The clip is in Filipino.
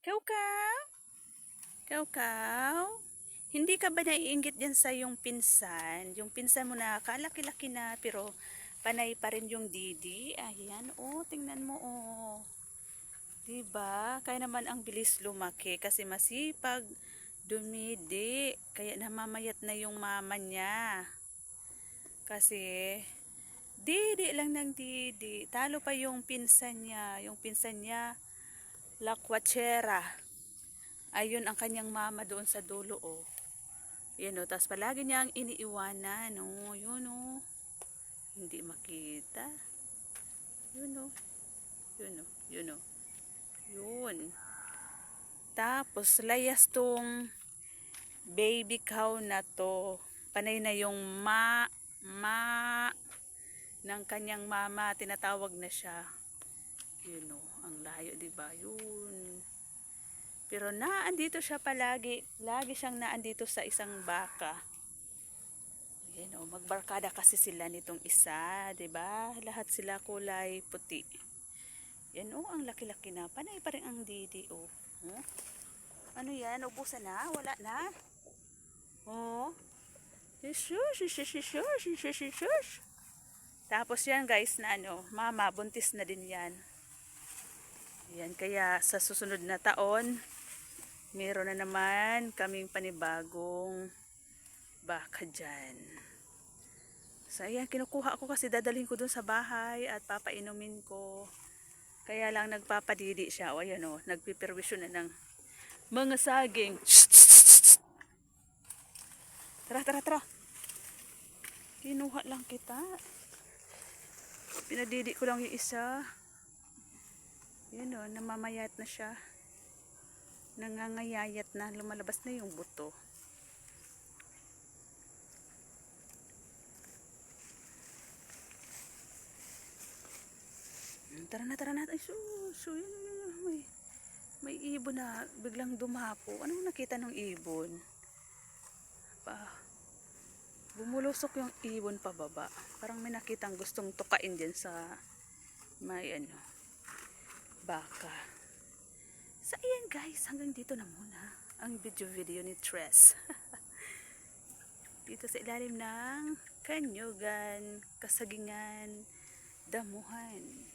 Kaukaw? Kaukaw? Hindi ka ba naiinggit dyan sa yung pinsan? Yung pinsan mo na kalaki-laki na pero panay pa rin yung didi. Ayan, oh, tingnan mo, oh. Diba? Kaya naman ang bilis lumaki kasi masipag dumidi. Kaya namamayat na yung mama niya. Kasi didi lang ng didi. Talo pa yung pinsan niya. Yung pinsan niya, lakwachera. Ayun ang kanyang mama doon sa dulo, oh. Yan, oh. Tapos palagi niyang iniiwanan, oh. Yun, oh. Hindi makita. Yun, oh. Yun, oh. Yun, oh. Yun. Tapos layas tong baby cow na to. Panay na yung ma ng kanyang mama. Tinatawag na siya. Yun, oh. Ang layo, diba? Yun. Pero naandito siya palagi. Lagi siyang naandito sa isang baka. Ayan, oh, magbarkada kasi sila nitong isa, 'di ba? Lahat sila kulay puti. Yan, oh, ang laki-laki na. Panay pa rin ang didi, oh. Oh. Ano 'yan? Ubusan na? Wala na? Oh. Shush. Tapos yan, guys, na ano, mama, buntis na din 'yan. Yan, kaya sa susunod na taon, meron na naman kaming panibagong baka dyan. So ayan, kinukuha ko kasi dadalhin ko dun sa bahay at papainumin ko. Kaya lang nagpapadidi siya. O ayan, o, nagpiperwisyon na ng mga saging. Tara. Kinuha lang kita. Pinadidi ko lang yung isa. Yan, o, namamayat na siya. Nangangayayat na. Lumalabas na yung buto. Tara na. Ay, yun. May ibon na biglang dumapo. Anong nakita ng ibon? Bumulusok yung ibon pababa. Parang may nakitang gustong tukain dyan sa may ano, baka. So ayan, guys, hanggang dito na muna ang video ni Tres. Dito sa ilalim ng Kanyugan, Kasagingan, Damuhan.